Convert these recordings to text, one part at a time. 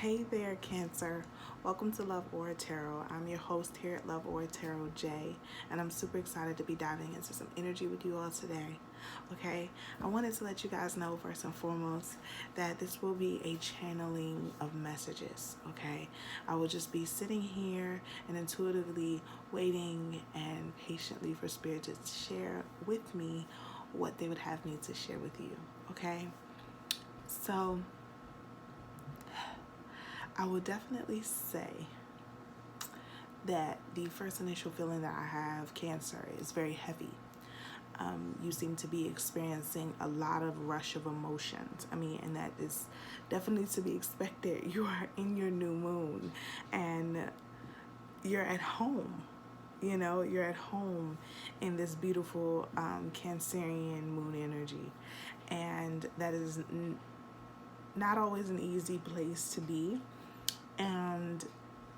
Hey there, Cancer. Welcome to Love Aura Tarot. I'm your host here at Love Aura Tarot, Jay, and I'm super excited to be diving into some energy with you all today. Okay, I wanted to let you guys know first and foremost that this will be a channeling of messages. Okay, I will just be sitting here and intuitively waiting and patiently for Spirit to share with me what they would have me to share with you. Okay, so I would definitely say that the first initial feeling that I have, Cancer, is very heavy. You seem to be experiencing a lot of rush of emotions. And that is definitely to be expected. You are in your new moon and you're at home. You're at home in this beautiful Cancerian moon energy. And that is not always an easy place to be. And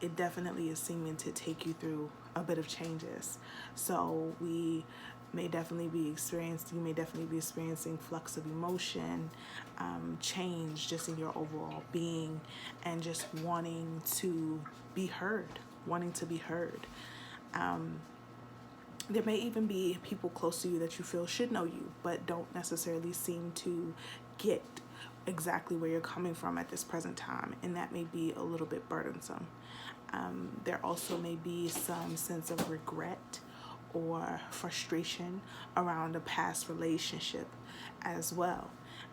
it definitely is seeming to take you through a bit of changes. So you may definitely be experiencing flux of emotion, change just in your overall being, and just wanting to be heard. There may even be people close to you that you feel should know you, but don't necessarily seem to get exactly where you're coming from at this present time, and that may be a little bit burdensome. There also may be some sense of regret or frustration around a past relationship as well.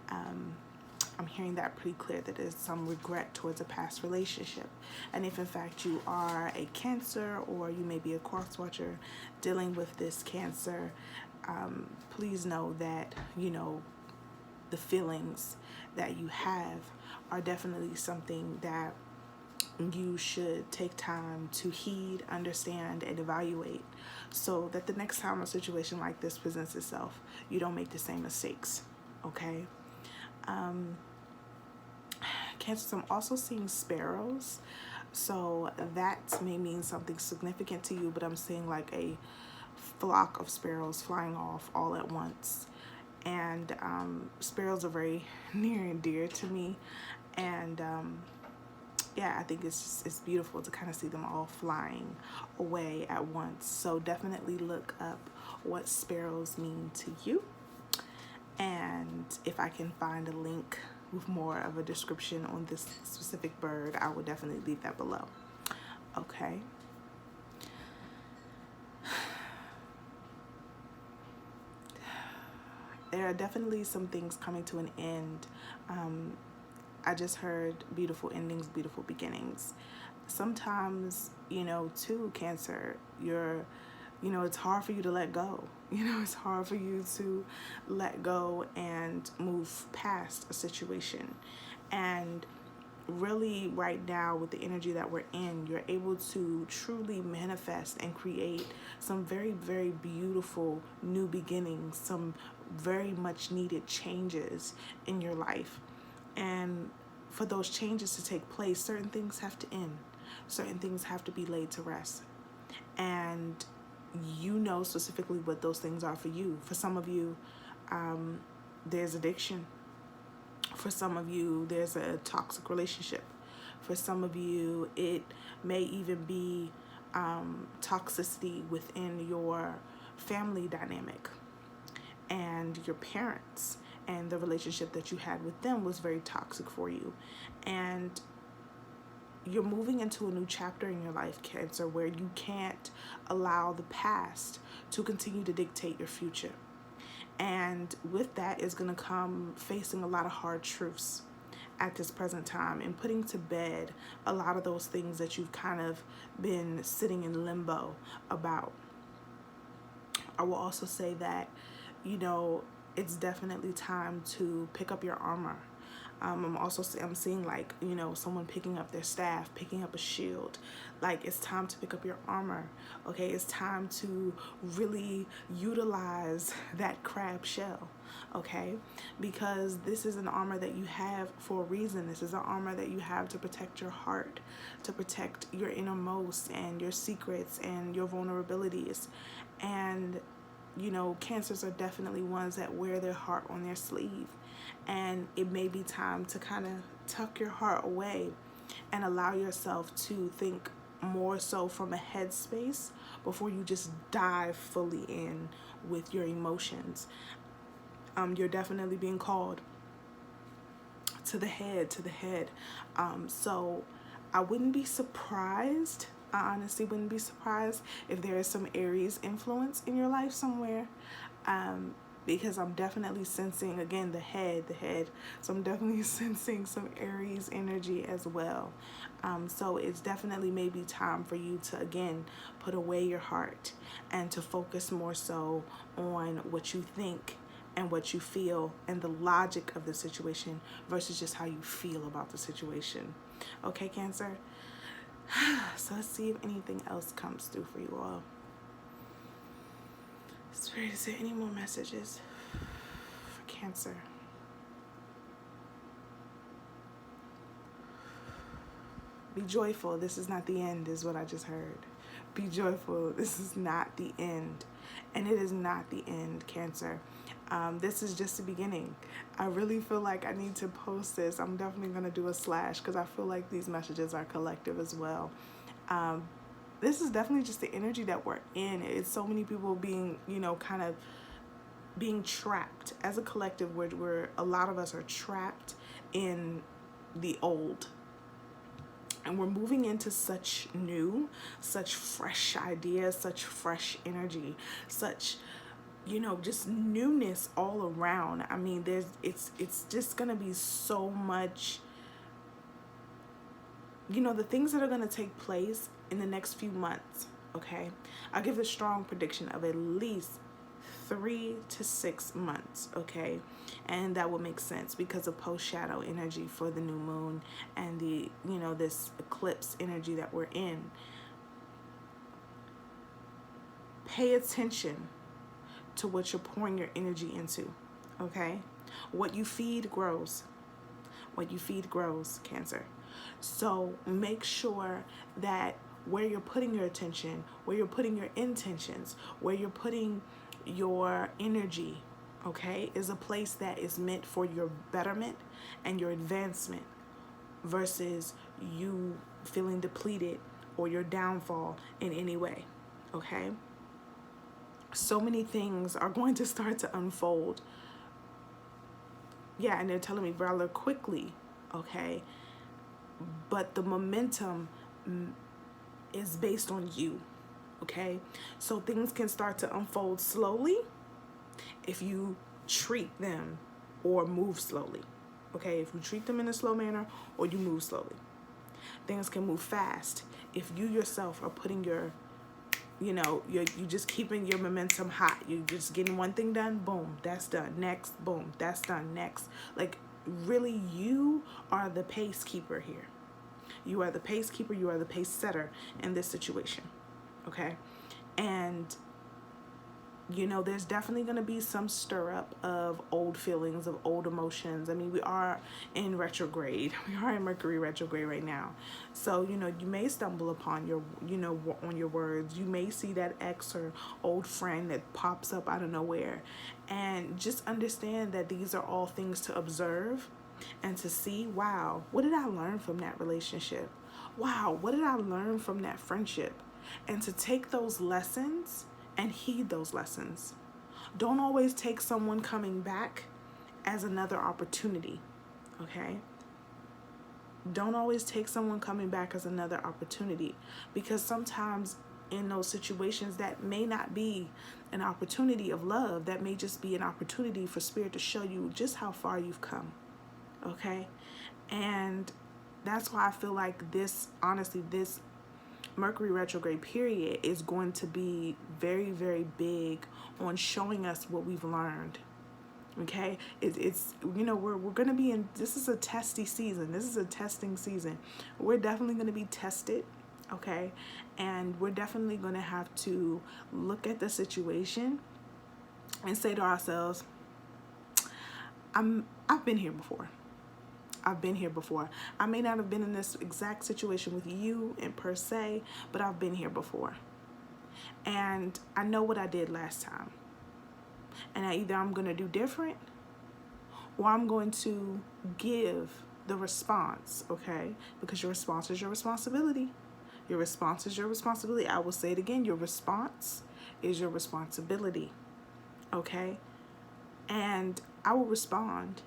I'm hearing that pretty clear, that there's some regret towards a past relationship. And if in fact you are a Cancer, or you may be a cross watcher dealing with this Cancer, please know that, the feelings that you have are definitely something that you should take time to heed, understand, and evaluate, so that the next time a situation like this presents itself, you don't make the same mistakes, okay? Cancer, I'm also seeing sparrows, so that may mean something significant to you, but I'm seeing like a flock of sparrows flying off all at once. And sparrows are very near and dear to me, and I think it's beautiful to kind of see them all flying away at once. So definitely look up what sparrows mean to you, and if I can find a link with more of a description on this specific bird, I will definitely leave that below. Okay. There are definitely some things coming to an end. I just heard beautiful endings, beautiful beginnings. Sometimes, too, Cancer, it's hard for you to let go. It's hard for you to let go and move past a situation. And really right now, with the energy that we're in, you're able to truly manifest and create some very, very beautiful new beginnings, some very much needed changes in your life. And for those changes to take place, certain things have to end. Certain things have to be laid to rest. And specifically what those things are for you. For some of you, there's addiction. For some of you, there's a toxic relationship. For some of you, it may even be toxicity within your family dynamic and your parents, and the relationship that you had with them was very toxic for you. And you're moving into a new chapter in your life, Cancer, where you can't allow the past to continue to dictate your future. And with that is going to come facing a lot of hard truths at this present time, and putting to bed a lot of those things that you've kind of been sitting in limbo about. I will also say that, it's definitely time to pick up your armor. I'm seeing like, someone picking up their staff, picking up a shield. Like, it's time to pick up your armor. Okay, it's time to really utilize that crab shell. Okay, because this is an armor that you have for a reason. This is an armor that you have to protect your heart, to protect your innermost and your secrets and your vulnerabilities. And Cancers are definitely ones that wear their heart on their sleeve, and it may be time to kind of tuck your heart away and allow yourself to think more so from a headspace before you just dive fully in with your emotions. You're definitely being called to the head, to the head. So I wouldn't be surprised. I honestly wouldn't be surprised if there is some Aries influence in your life somewhere. Because I'm definitely sensing, again, the head. So I'm definitely sensing some Aries energy as well. So it's definitely maybe time for you to, again, put away your heart and to focus more so on what you think and what you feel and the logic of the situation versus just how you feel about the situation. Okay, Cancer? So let's see if anything else comes through for you all. Spirit, is there any more messages for Cancer? Be joyful. This is not the end, is what I just heard. Be joyful. This is not the end. And it is not the end, Cancer. This is just the beginning. I really feel like I need to post this. I'm definitely going to do a slash because I feel like these messages are collective as well. This is definitely just the energy that we're in. It's so many people being, kind of being trapped. As a collective, we're a lot of us are trapped in the old. And we're moving into such new, such fresh ideas, such fresh energy, such, just newness all around. I mean, it's just going to be so much, the things that are going to take place in the next few months, okay? I'll give a strong prediction of at least 3 to 6 months, okay? And that will make sense because of post-shadow energy for the new moon and the, this eclipse energy that we're in. Pay attention to what you're pouring your energy into, okay? What you feed grows. What you feed grows, Cancer. So make sure that where you're putting your attention, where you're putting your intentions, where you're putting your energy, okay, is a place that is meant for your betterment and your advancement versus you feeling depleted or your downfall in any way, okay? So many things are going to start to unfold. Yeah, and they're telling me rather quickly, okay? But the momentum is based on you, okay? So things can start to unfold slowly if you treat them or move slowly, okay? If you treat them in a slow manner or you move slowly. Things can move fast if you yourself are putting your, you just keeping your momentum hot. You're just getting one thing done, boom, that's done. Next, boom, that's done. Next. Like, really, you are the pace keeper here. You are the pace keeper. You are the pace setter in this situation, okay? And, there's definitely going to be some stir up of old feelings, of old emotions. I mean, we are in retrograde. We are in Mercury retrograde right now. So, you may stumble upon your, on your words. You may see that ex or old friend that pops up out of nowhere. And just understand that these are all things to observe and to see, wow, what did I learn from that relationship? Wow, what did I learn from that friendship? And to take those lessons and heed those lessons. Don't always take someone coming back as another opportunity, okay? Don't always take someone coming back as another opportunity, because sometimes in those situations that may not be an opportunity of love. That may just be an opportunity for Spirit to show you just how far you've come, okay? And that's why I feel like this, honestly, this Mercury retrograde period is going to be very, very big on showing us what we've learned. Okay, it's we're going to be in, this is a testy season. This is a testing season. We're definitely going to be tested, okay? And we're definitely going to have to look at the situation and say to ourselves, I've been here before. I've been here before. I may not have been in this exact situation with you in per se, but I've been here before. And I know what I did last time. And either I'm going to do different or I'm going to give the response, okay? Because your response is your responsibility. Your response is your responsibility. I will say it again. Your response is your responsibility, okay? And I will respond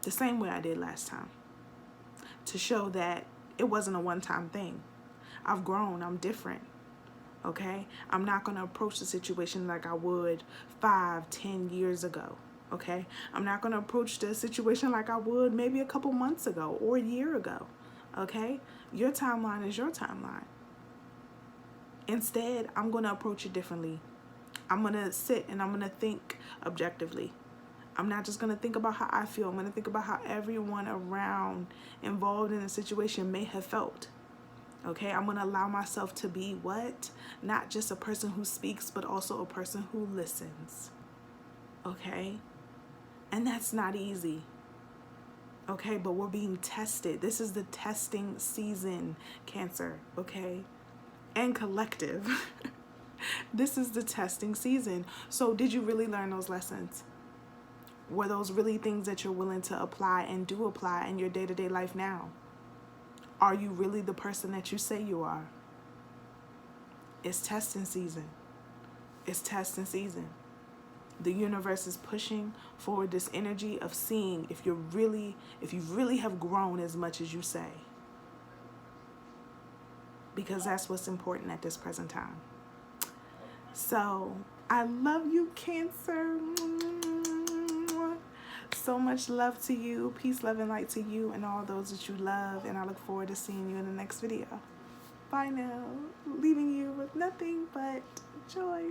the same way I did last time to show that it wasn't a one-time thing. I've grown. I'm different, okay? I'm not going to approach the situation like I would 5-10 years ago, okay? I'm not going to approach the situation like I would maybe a couple months ago or a year ago, okay? Your timeline is your timeline. Instead, I'm going to approach it differently. I'm going to sit and I'm going to think objectively. I'm not just going to think about how I feel. I'm going to think about how everyone around involved in the situation may have felt. Okay, I'm going to allow myself to be what? Not just a person who speaks, but also a person who listens. Okay? And that's not easy. Okay, but we're being tested. This is the testing season, Cancer. Okay? And collective. This is the testing season. So did you really learn those lessons? Were those really things that you're willing to apply and do apply in your day-to-day life now? Are you really the person that you say you are? It's testing season. It's testing season. The universe is pushing forward this energy of seeing if you really have grown as much as you say. Because that's what's important at this present time. So, I love you, Cancer. So much love to you. Peace, love, and light to you and all those that you love. And I look forward to seeing you in the next video. Bye now. Leaving you with nothing but joy.